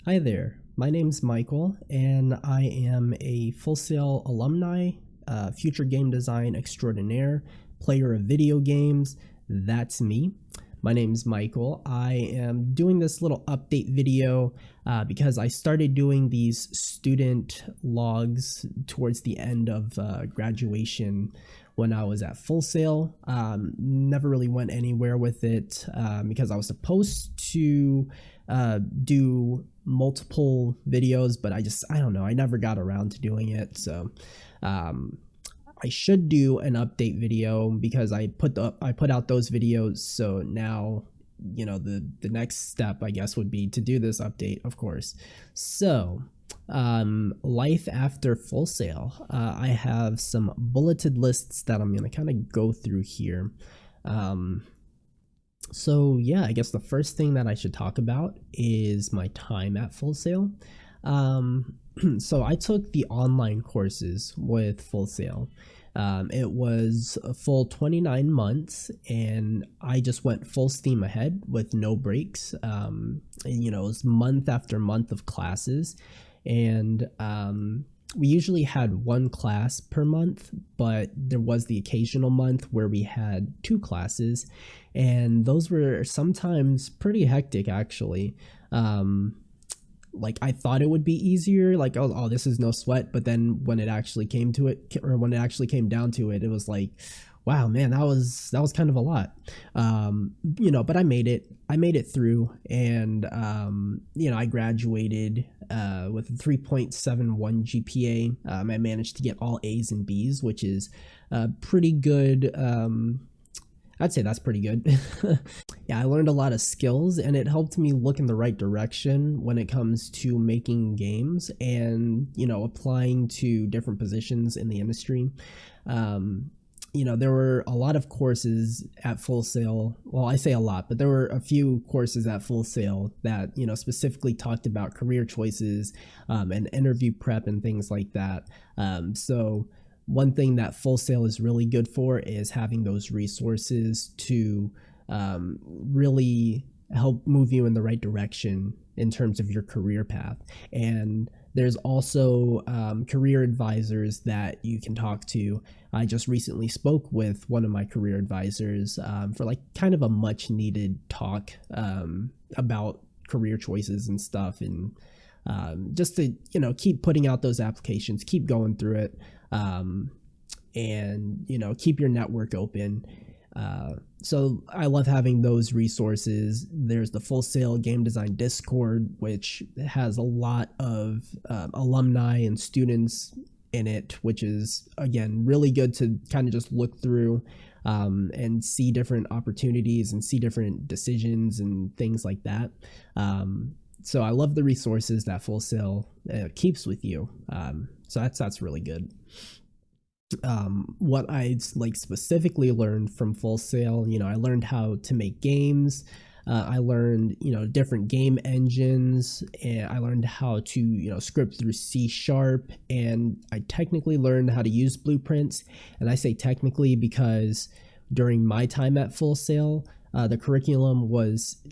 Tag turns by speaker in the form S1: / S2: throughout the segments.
S1: Hi there, my name's Michael, and I am a Full Sail alumni, future game design extraordinaire, player of video games. That's me. My name's Michael. I am doing this little update video because I started doing these student logs towards the end of graduation when I was at Full Sail. Never really went anywhere with it because I was supposed to do multiple videos, but I don't know, I never got around to doing it. So um, I should do an update video because I put out those videos. So now, the next step, I guess, would be to do this update, of course. So life after Full Sail. I have some bulleted lists that I'm going to kind of go through here. So yeah, I guess the first thing that I should talk about is my time at Full Sail. So I took the online courses with Full Sail. It was a full 29 months, and I just went full steam ahead with no breaks. It was month after month of classes, and we usually had one class per month, but there was the occasional month where we had two classes, and those were sometimes pretty hectic, actually. Like, I thought it would be easier, like, oh, this is no sweat, but then when it actually came to it, or when it actually came down to it, it was like, wow, man, that was kind of a lot. But I made it through, and I graduated with a 3.71 GPA. I managed to get all A's and B's, which is pretty good. I'd say that's pretty good. Yeah, I learned a lot of skills, and it helped me look in the right direction when it comes to making games and, applying to different positions in the industry. There were a lot of courses at Full Sail. Well, I say a lot, but there were a few courses at Full Sail that, specifically talked about career choices and interview prep and things like that. So one thing that Full Sail is really good for is having those resources to really help move you in the right direction in terms of your career path. And there's also career advisors that you can talk to. I just recently spoke with one of my career advisors for like kind of a much needed talk about career choices and stuff, and just to keep putting out those applications, keep going through it, and keep your network open. So I love having those resources. There's the Full Sail Game Design Discord, which has a lot of alumni and students in it, which is, again, really good to kind of just look through and see different opportunities and see different decisions and things like that. So I love the resources that Full Sail keeps with you. So that's really good. What I like specifically learned from Full Sail, I learned how to make games. I learned, different game engines, and I learned how to, script through C#, and I technically learned how to use blueprints. And I say technically because during my time at Full Sail, the curriculum was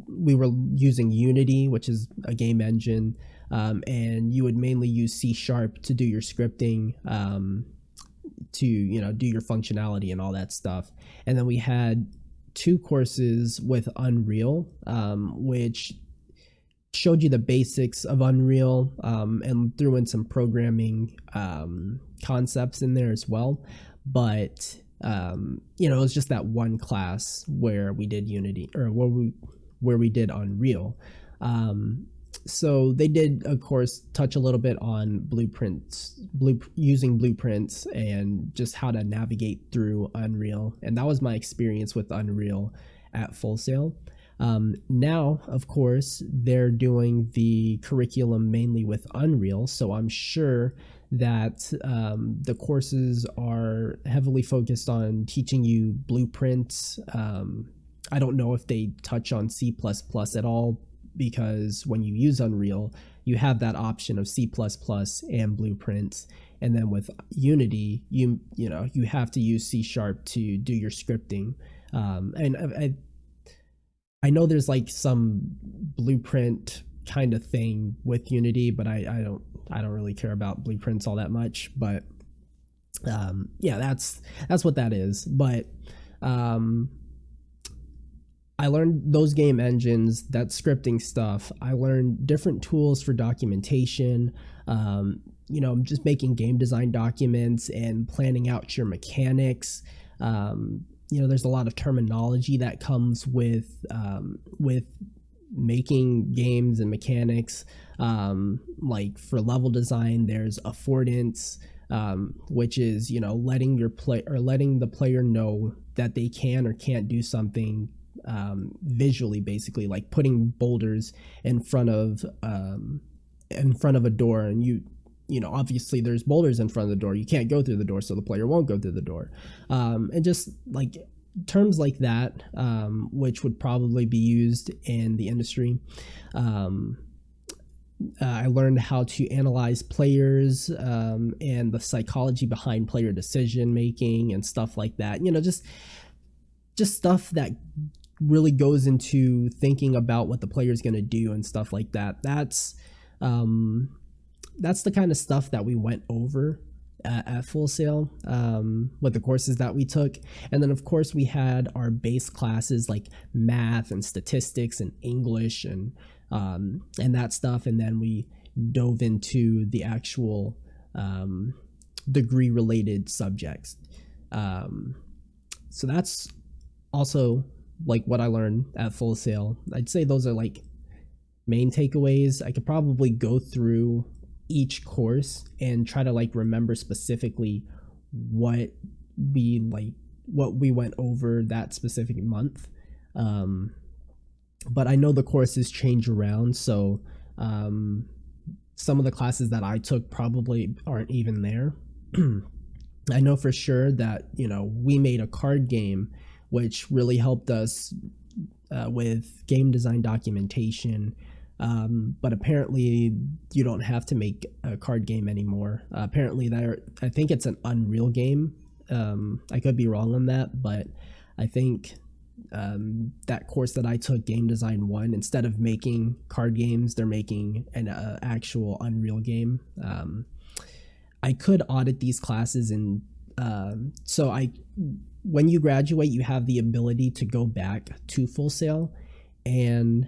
S1: we were using Unity, which is a game engine, and you would mainly use C# to do your scripting, to do your functionality and all that stuff. And then we had two courses with Unreal, which showed you the basics of Unreal, and threw in some programming concepts in there as well. But it was just that one class where we did Unity, or where we did Unreal. So they did, of course, touch a little bit on using blueprints and just how to navigate through Unreal. And that was my experience with Unreal at Full Sail. Now, of course, they're doing the curriculum mainly with Unreal, so I'm sure that the courses are heavily focused on teaching you blueprints. I don't know if they touch on C++ at all, because when you use Unreal, you have that option of C++ and blueprints. And then with Unity, you have to use C# to do your scripting. And I know there's like some blueprint kind of thing with Unity, but I don't really care about blueprints all that much. But yeah, that's what that is. But um, I learned those game engines, that scripting stuff. I learned different tools for documentation. Just making game design documents and planning out your mechanics. There's a lot of terminology that comes with making games and mechanics. Like for level design, there's affordance, which is letting the player know that they can or can't do something visually, basically, like putting boulders in front of a door, and obviously there's boulders in front of the door. You can't go through the door, so the player won't go through the door. And just like terms like that, which would probably be used in the industry. I learned how to analyze players, and the psychology behind player decision making and stuff like that. Just stuff that really goes into thinking about what the player is going to do and stuff like that. That's the kind of stuff that we went over at Full Sail, with the courses that we took. And then of course we had our base classes like math and statistics and English and that stuff. And then we dove into the actual degree related subjects. So that's also like what I learned at Full Sail. I'd say those are like main takeaways. I could probably go through each course and try to like remember specifically what we went over that specific month. But I know the courses change around, so some of the classes that I took probably aren't even there. I know for sure that we made a card game, which really helped us with game design documentation. But apparently you don't have to make a card game anymore. Apparently I think it's an Unreal game. I could be wrong on that, but I think that course that I took, Game Design 1, instead of making card games, they're making an actual Unreal game. I could audit these classes, and when you graduate, you have the ability to go back to Full Sail, and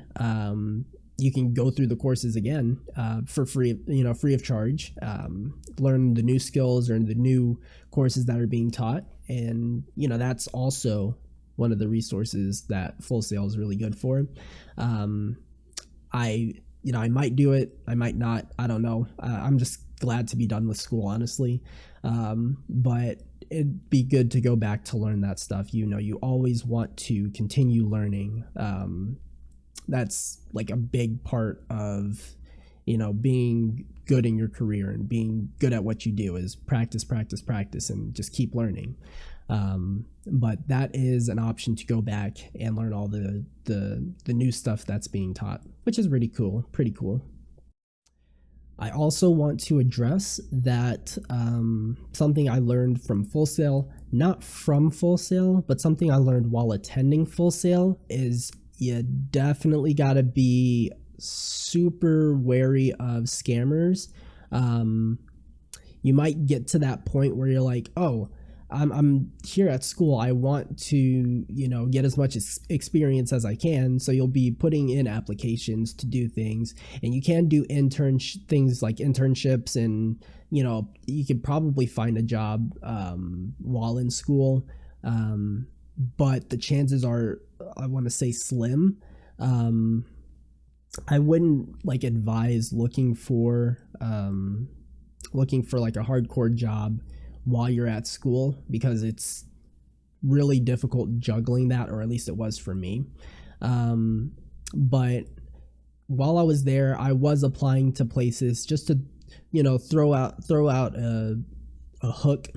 S1: you can go through the courses again for free, free of charge, learn the new skills or the new courses that are being taught. And, that's also one of the resources that Full Sail is really good for. I might do it, I might not, I don't know. I'm just glad to be done with school, honestly. But it'd be good to go back to learn that stuff. You always want to continue learning. That's like a big part of being good in your career and being good at what you do, is practice and just keep learning. But that is an option to go back and learn all the new stuff that's being taught, which is pretty cool. I also want to address that something I learned from Full Sail, not from Full Sail, but something I learned while attending Full Sail, is you definitely got to be super wary of scammers. You might get to that point where you're like, oh, I'm here at school, I want to get as much experience as I can, so you'll be putting in applications to do things, and you can do things like internships, and you could probably find a job while in school, but the chances are, I want to say, slim. I wouldn't advise looking for like a hardcore job while you're at school, because it's really difficult juggling that, or at least it was for me. But while I was there, I was applying to places just to throw out a hook,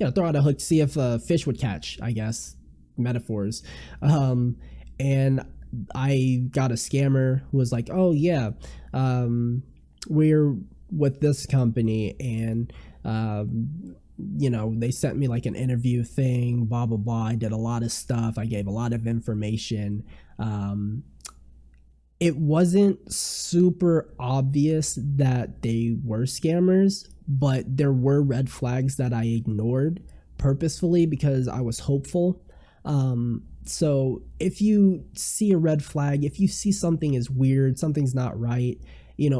S1: throw out a hook, see if a fish would catch, I guess, metaphors. And I got a scammer who was like, oh yeah, we're with this company, and they sent me like an interview thing, blah blah blah. I did a lot of stuff, I gave a lot of information, it wasn't super obvious that they were scammers, but there were red flags that I ignored purposefully because I was hopeful. So if you see a red flag, if you see something is weird, something's not right,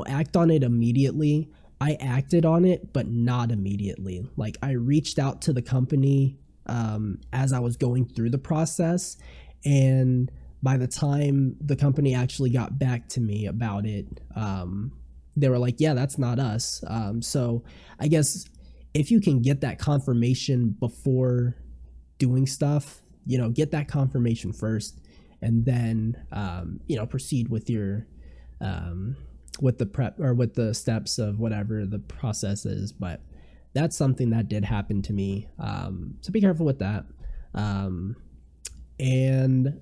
S1: act on it immediately. I acted on it, but not immediately. Like, I reached out to the company as I was going through the process, and by the time the company actually got back to me about it, they were like, "Yeah, that's not us." So I guess if you can get that confirmation before doing stuff, get that confirmation first, and then proceed with your with the prep or with the steps of whatever the process is. But that's something that did happen to me. So be careful with that. And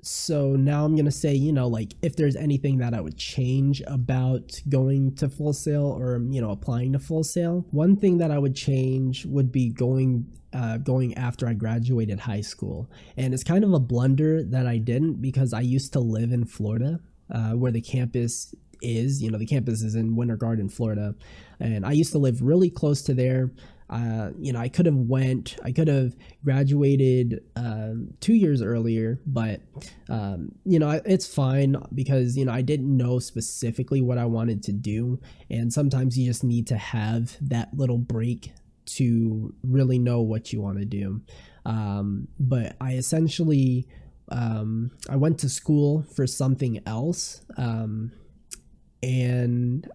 S1: so now I'm going to say, like, if there's anything that I would change about going to Full Sail or, applying to Full Sail, one thing that I would change would be going after I graduated high school. And it's kind of a blunder that I didn't, because I used to live in Florida, where the campus is. The campus is in Winter Garden, Florida. And I used to live really close to there. I could have graduated 2 years earlier, but it's fine, because I didn't know specifically what I wanted to do, and sometimes you just need to have that little break to really know what you want to do. But I essentially I went to school for something else, and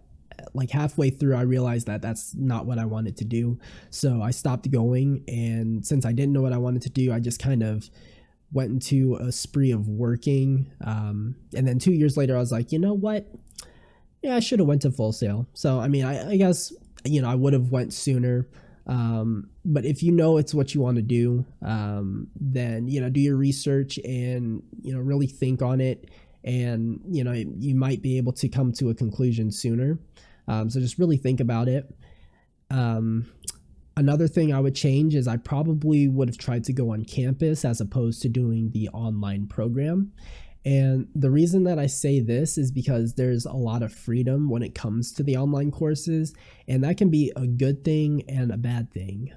S1: like halfway through I realized that that's not what I wanted to do, so I stopped going. And since I didn't know what I wanted to do, I just kind of went into a spree of working, and then 2 years later I was like, you know what, yeah, I should have went to Full Sail. So I mean, I guess I would have went sooner, but if it's what you want to do, then do your research and really think on it, and you might be able to come to a conclusion sooner. So just really think about it. Another thing I would change is I probably would have tried to go on campus as opposed to doing the online program. And the reason that I say this is because there's a lot of freedom when it comes to the online courses, and that can be a good thing and a bad thing.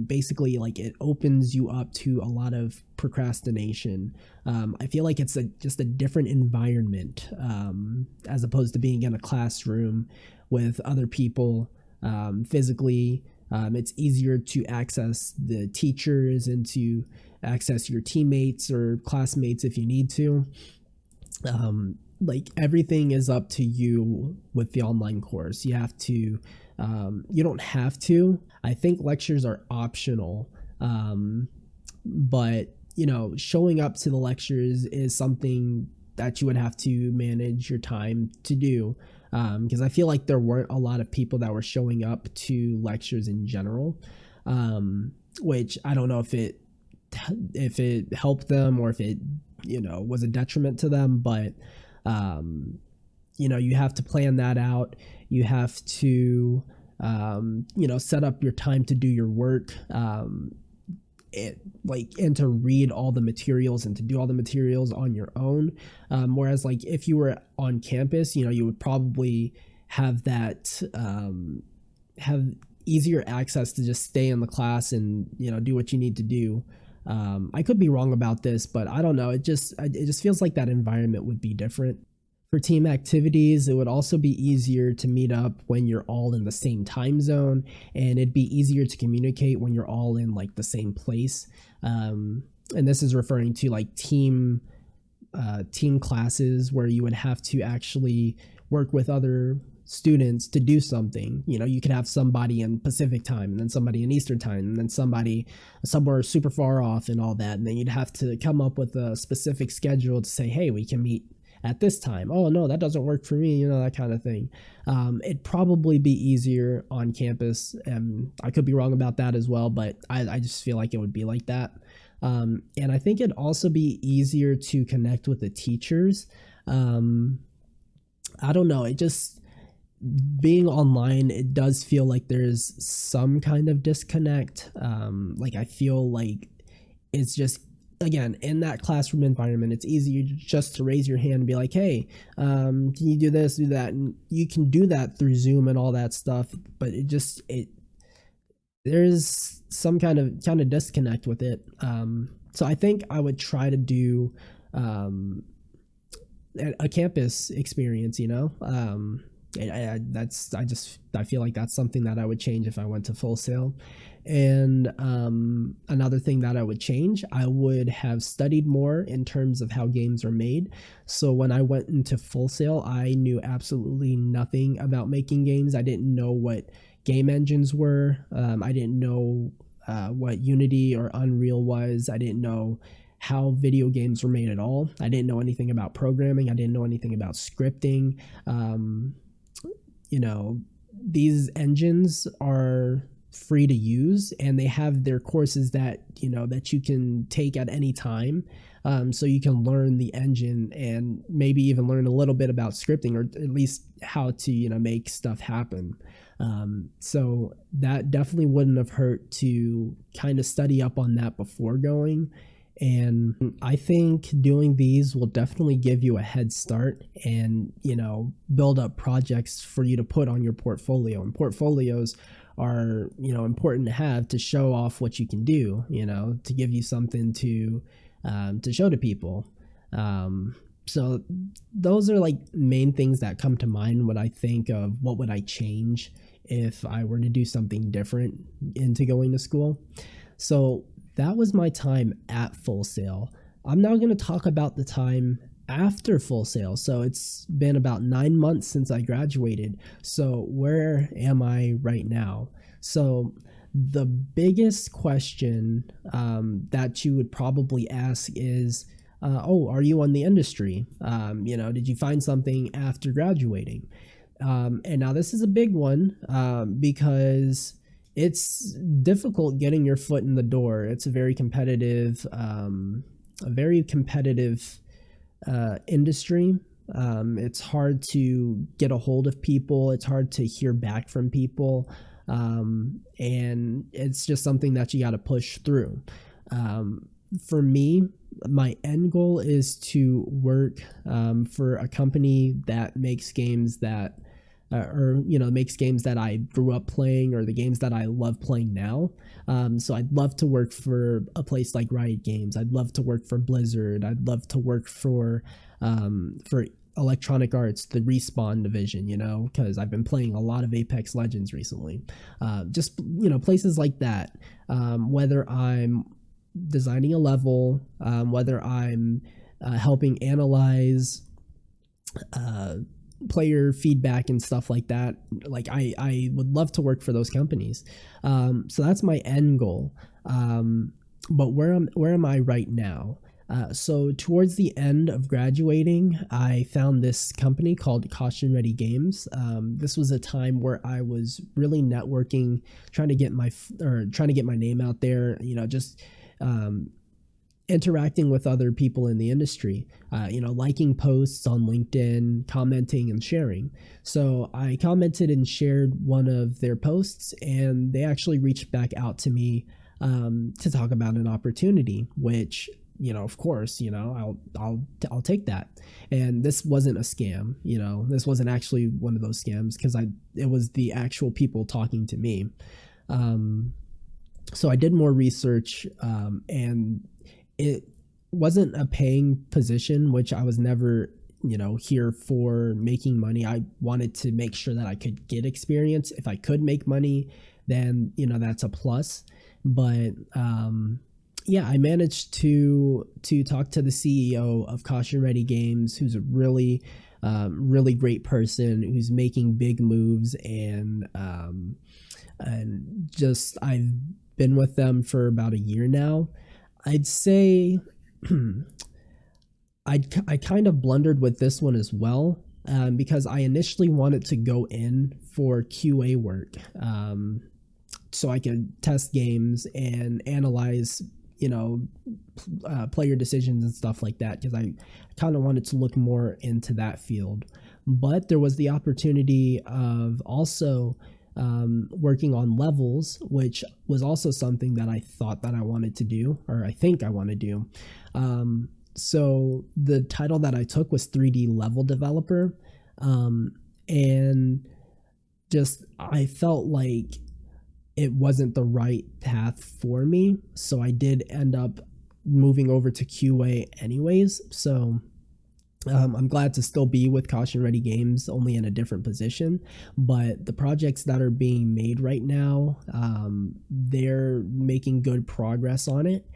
S1: Basically, like, it opens you up to a lot of procrastination. I feel like it's just a different environment, as opposed to being in a classroom with other people physically. It's easier to access the teachers and to access your teammates or classmates if you need to. Like, everything is up to you with the online course. You have to, you don't have to. I think lectures are optional, but showing up to the lectures is something that you would have to manage your time to do. Because I feel like there weren't a lot of people that were showing up to lectures in general, which I don't know if it helped them or if it was a detriment to them. But you have to plan that out. You have to set up your time to do your work, and to read all the materials and to do all the materials on your own. Whereas, like, if you were on campus, you would probably have that, have easier access to just stay in the class and, do what you need to do. I could be wrong about this, but I don't know. It just feels like that environment would be different. For team activities, it would also be easier to meet up when you're all in the same time zone, and it'd be easier to communicate when you're all in, like, the same place. And this is referring to, like, team classes where you would have to actually work with other students to do something. You could have somebody in Pacific time, and then somebody in Eastern time, and then somebody somewhere super far off and all that. And then you'd have to come up with a specific schedule to say, hey, we can meet at this time. Oh no, that doesn't work for me, that kind of thing. It'd probably be easier on campus, and I could be wrong about that as well, but I just feel like it would be like that. And I think it'd also be easier to connect with the teachers. I don't know, it just, being online, it does feel like there's some kind of disconnect. Like, I feel like it's just again, in that classroom environment, it's easier just to raise your hand and be like, hey, can you do this, do that? And you can do that through Zoom and all that stuff, but it there's some kind of disconnect with it. So I think I would try to do um, a campus experience. I feel like that's something that I would change if I went to Full Sail. And another thing that I would change, I would have studied more in terms of how games are made. So when I went into Full Sail, I knew absolutely nothing about making games. I didn't know what game engines were. I didn't know what Unity or Unreal was. I didn't know how video games were made at all. I didn't know anything about programming. I didn't know anything about scripting. Um, you know, these engines are free to use, and they have their courses that you can take at any time. So you can learn the engine and maybe even learn a little bit about scripting, or at least how to make stuff happen. So that definitely wouldn't have hurt to kind of study up on that before going. And I think doing these will definitely give you a head start and, build up projects for you to put on your portfolio. And portfolios are, important to have to show off what you can do, to give you something to show to people. So those are like main things that come to mind when I think of what would I change if I were to do something different into going to school. So that was my time at Full Sail. I'm now going to talk about the time after Full Sail. So it's been about 9 months since I graduated. So where am I right now? So the biggest question that you would probably ask is, are you on the industry? Did you find something after graduating? And now this is a big one because it's difficult getting your foot in the door. It's a very competitive, industry. It's hard to get a hold of people. It's hard to hear back from people. And it's just something that you got to push through. For me, my end goal is to work for a company that makes games that makes games that I grew up playing, or the games that I love playing now. So I'd love to work for a place like Riot Games. I'd love to work for Blizzard. I'd love to work for Electronic Arts, the Respawn division, because I've been playing a lot of Apex Legends recently. Just, places like that. Whether I'm designing a level, whether I'm helping analyze player feedback and stuff like that. Like I would love to work for those companies. So that's my end goal. But where am I right now? So towards the end of graduating, I found this company called Caution Ready Games. This was a time where I was really networking, trying to get my name out there. Just interacting with other people in the industry, liking posts on LinkedIn, commenting and sharing. So I commented and shared one of their posts, and they actually reached back out to me to talk about an opportunity, which, of course, I'll take that. And this wasn't a scam. This wasn't actually one of those scams, because it was the actual people talking to me. So I did more research, and it wasn't a paying position, which I was never, here for making money. I wanted to make sure that I could get experience. If I could make money, then, that's a plus. But, yeah, I managed to talk to the CEO of Caution Ready Games, who's a really great person, who's making big moves, and just I've been with them for about a year now. I'd say I kind of blundered with this one as well, because I initially wanted to go in for QA work, so I could test games and analyze, player decisions and stuff like that, because I kind of wanted to look more into that field. But there was the opportunity of also working on levels, which was also something that I thought that I wanted to do, or I think I want to do. So the title that I took was 3D level developer. And just I felt like it wasn't the right path for me. So I did end up moving over to QA anyways. So I'm glad to still be with Caution Ready Games, only in a different position. But the projects that are being made right now, they're making good progress on it.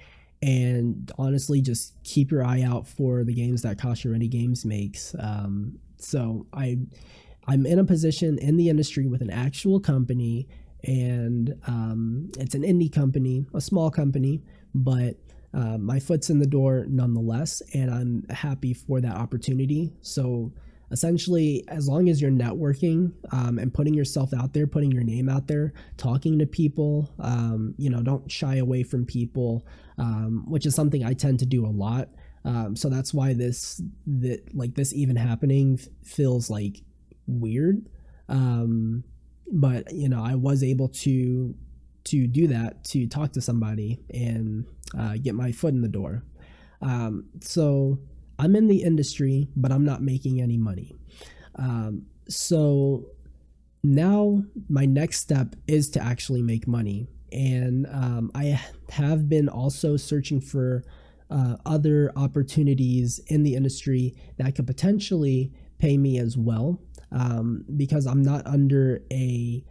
S1: And honestly, just keep your eye out for the games that Caution Ready Games makes. So I'm in a position in the industry with an actual company, and it's an indie company, a small company, but my foot's in the door nonetheless, and I'm happy for that opportunity. So essentially, as long as you're networking and putting yourself out there, putting your name out there, talking to people, don't shy away from people, which is something I tend to do a lot. So that's why this even happening feels like weird. But I was able to do that, to talk to somebody and get my foot in the door. So I'm in the industry, but I'm not making any money. So now my next step is to actually make money. And I have been also searching for other opportunities in the industry that could potentially pay me as well, because I'm not under a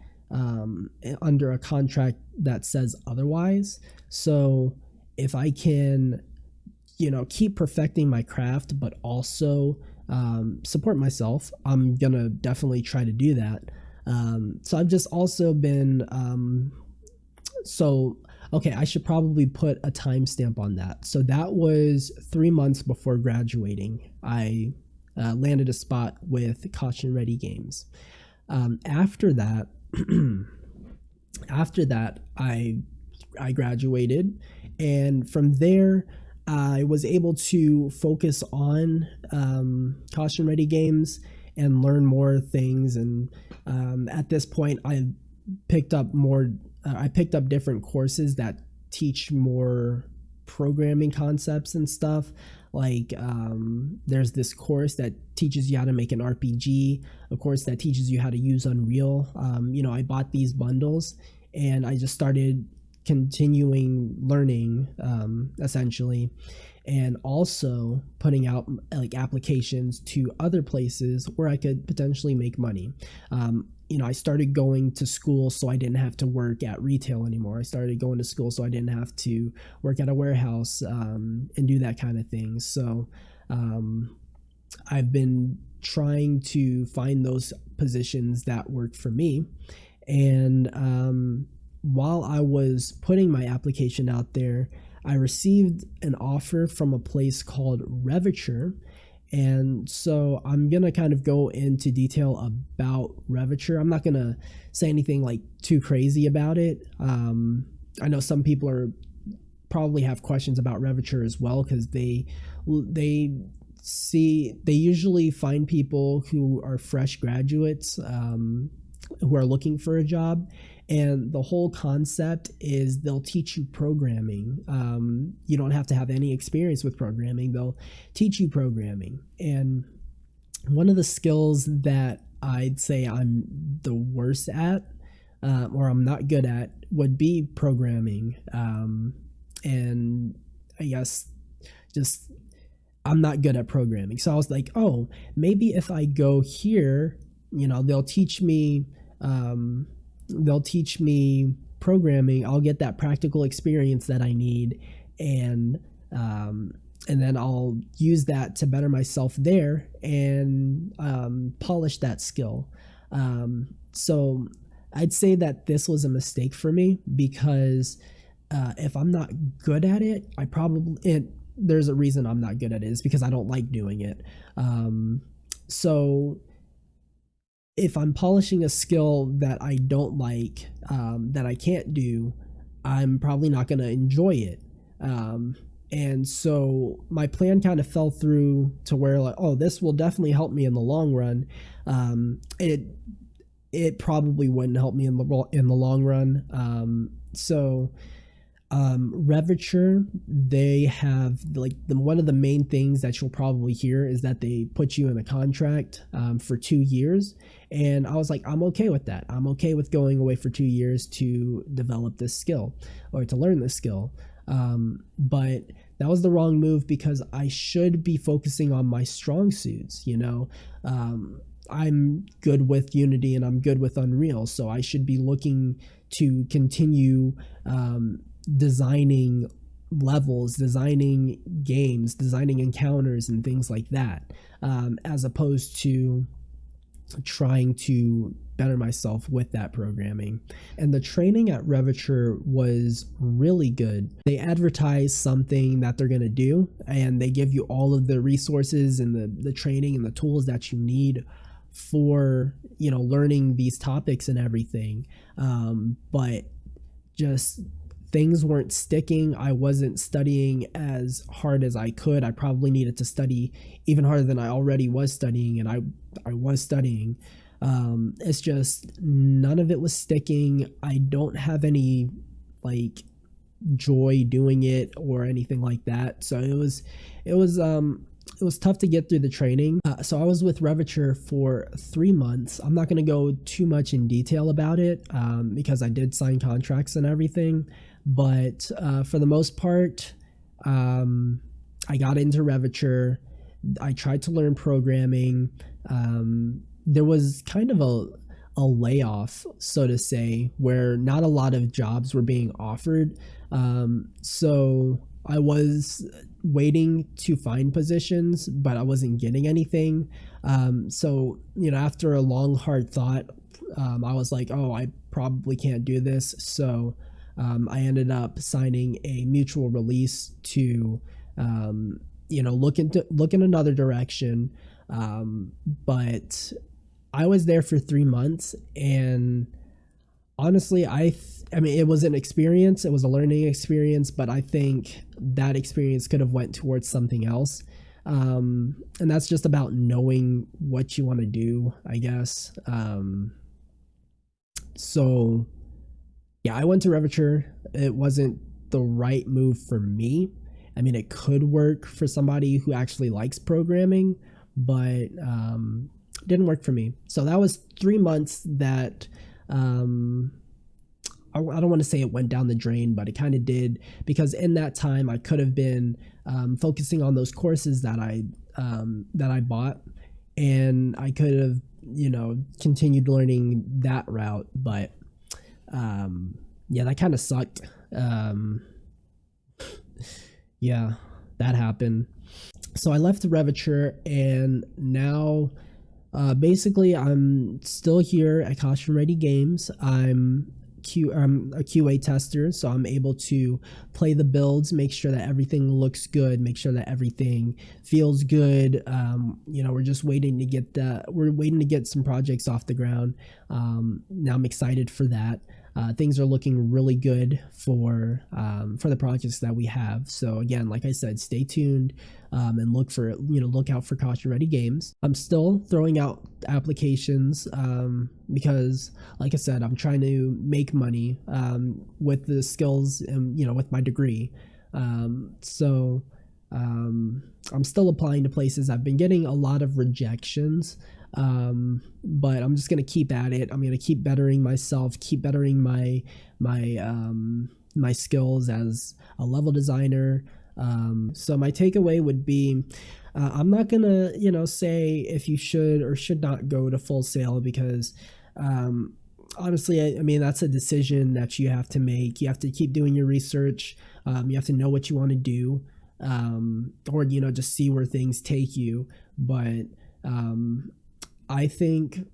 S1: contract that says otherwise. So if I can keep perfecting my craft, but also support myself, I'm gonna definitely try to do that. So I've just also been okay, I should probably put a timestamp on that. So that was 3 months before graduating. I landed a spot with Caution Ready Games. After that, I graduated, and from there I was able to focus on Caution Ready Games and learn more things. And at this point, I picked up different courses that teach more programming concepts and stuff. Like there's this course that teaches you how to make an RPG, a course that teaches you how to use Unreal. I bought these bundles, and I just started continuing learning, essentially, and also putting out like applications to other places where I could potentially make money. I started going to school so I didn't have to work at retail anymore. I started going to school so I didn't have to work at a warehouse and do that kind of thing. So I've been trying to find those positions that work for me. And while I was putting my application out there, I received an offer from a place called Reviture. And so I'm going to kind of go into detail about Reviture. I'm not going to say anything like too crazy about it. I know some people probably have questions about Reviture as well, because they usually find people who are fresh graduates who are looking for a job. And the whole concept is they'll teach you programming. You don't have to have any experience with programming. They'll teach you programming. And one of the skills that I'd say I'm the worst at, or I'm not good at, would be programming. And I guess just I'm not good at programming. So I was like, oh, maybe if I go here, they'll teach me programming. I'll get that practical experience that I need, and then I'll use that to better myself there and polish that skill. So I'd say that this was a mistake for me, because if I'm not good at it, there's a reason I'm not good at it, is because I don't like doing it. So if I'm polishing a skill that I don't like, that I can't do, I'm probably not going to enjoy it. And so my plan kind of fell through to where, like, oh, this will definitely help me in the long run. It it probably wouldn't help me in the long run. Reviture, they have like one of the main things that you'll probably hear is that they put you in a contract for 2 years. And I was like, I'm okay with that. I'm okay with going away for 2 years to develop this skill or to learn this skill. But that was the wrong move because I should be focusing on my strong suits, you know. I'm good with Unity and I'm good with Unreal, so I should be looking to continue designing levels, designing games, designing encounters and things like that, as opposed to trying to better myself with that programming. And the training at Reviture was really good. They advertise something that they're going to do, and they give you all of the resources and the training and the tools that you need for, you know, learning these topics and everything. But just things weren't sticking. I wasn't studying as hard as I could. I probably needed to study even harder than I already was studying, and I was studying. It's just none of it was sticking. I don't have any like joy doing it or anything like that. So it was tough to get through the training. So I was with Reviture for 3 months. I'm not going to go too much in detail about it because I did sign contracts and everything. But for the most part, I got into Reviture. I tried to learn programming. There was kind of a layoff, so to say, where not a lot of jobs were being offered. So I was waiting to find positions, but I wasn't getting anything. So, you know, after a long, hard thought, I was like, oh, I probably can't do this. So I ended up signing a mutual release to, you know, look in another direction. But I was there for 3 months, and honestly, I mean, it was an experience. It was a learning experience, but I think that experience could have went towards something else. And that's just about knowing what you want to do, I guess. So yeah, I went to Reviture. It wasn't the right move for me. I mean, it could work for somebody who actually likes programming, but didn't work for me. So that was 3 months that I don't want to say it went down the drain, but it kind of did, because in that time I could have been focusing on those courses that I bought, and I could have, you know, continued learning that route. But yeah, that kind of sucked. Yeah, that happened. So I left Reviture, and now basically I'm still here at Costume Ready Games. I'm a QA tester, so I'm able to play the builds, make sure that everything looks good, make sure that everything feels good. You know, we're just waiting to get some projects off the ground. Now I'm excited for that. Things are looking really good for the projects that we have. So again, like I said, stay tuned and look out for Costume Ready Games. I'm still throwing out applications because, like I said, I'm trying to make money with the skills and, you know, with my degree. So I'm still applying to places. I've been getting a lot of rejections. But I'm just gonna keep at it. I'm gonna keep bettering myself, keep bettering my skills as a level designer. So my takeaway would be, I'm not gonna, you know, say if you should or should not go to Full Sail, because honestly, I mean, that's a decision that you have to make. You have to keep doing your research. You have to know what you want to do, or, you know, just see where things take you. But I think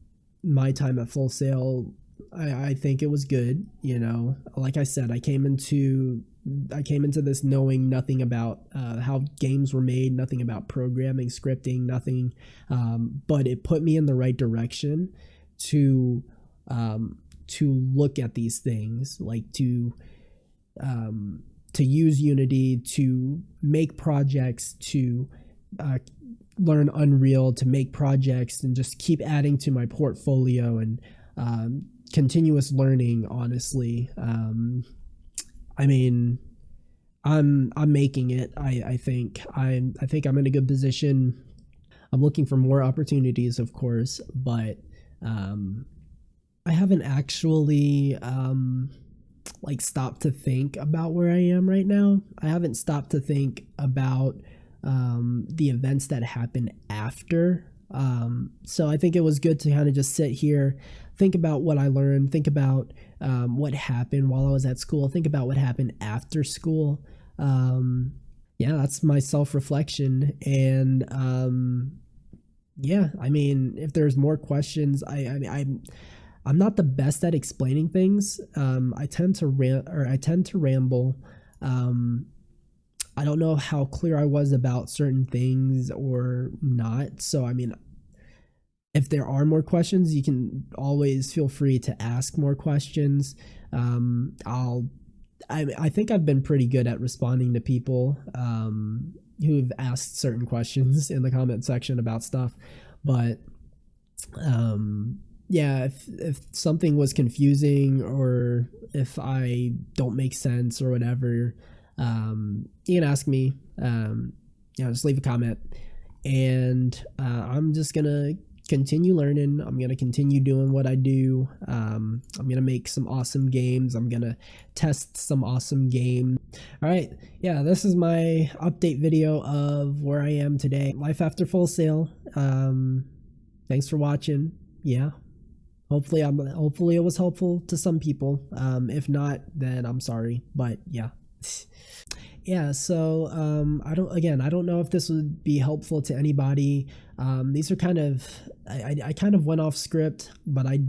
S1: my time at Full Sail, I think it was good. You know, like I said, I came into this knowing nothing about how games were made, nothing about programming, scripting, nothing. But it put me in the right direction to look at these things, like to use Unity, to make projects, to learn Unreal, to make projects, and just keep adding to my portfolio. And continuous learning, honestly. I mean, I'm making it. I think I think I'm in a good position. I'm looking for more opportunities, of course, but um, I haven't actually like stopped to think about where I am right now. I haven't stopped to think about the events that happen after. So I think it was good to kind of just sit here, think about what I learned, think about what happened while I was at school, think about what happened after school. Yeah, that's my self reflection. And yeah, I mean, if there's more questions, I'm not the best at explaining things. I tend to I tend to ramble. Um, I don't know how clear I was about certain things or not. So I mean, if there are more questions, you can always feel free to ask more questions. I'll I think I've been pretty good at responding to people who've asked certain questions in the comment section about stuff, but yeah, if something was confusing or if I don't make sense or whatever, you can ask me. Just leave a comment, and I'm just gonna continue learning. I'm gonna continue doing what I do. I'm gonna make some awesome games. I'm gonna test some awesome games. All right, yeah, this is my update video of where I am today. Life after Full Sail. Thanks for watching. Yeah. Hopefully it was helpful to some people. If not, then I'm sorry. But yeah. Yeah, so I don't know if this would be helpful to anybody. These are kind of I kind of went off script, but I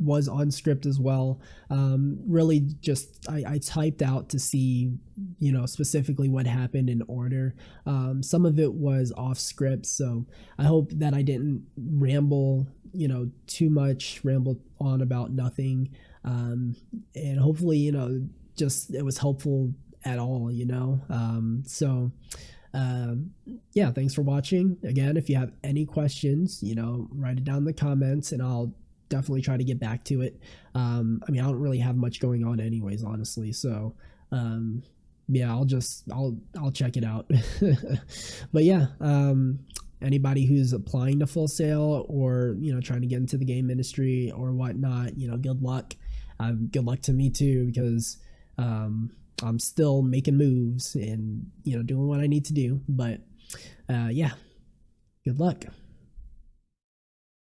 S1: was on script as well. Really just I typed out to see, specifically what happened in order. Some of it was off script, so I hope that I didn't ramble, too much, ramble on about nothing. And hopefully, just it was helpful at all, so yeah, thanks for watching. Again, if you have any questions, write it down in the comments and I'll definitely try to get back to it. I mean, I don't really have much going on anyways, honestly, so yeah, I'll check it out. But yeah, anybody who's applying to Full Sail or trying to get into the game industry or whatnot, good luck. Good luck to me too, because I'm still making moves and doing what I need to do. But yeah, good luck.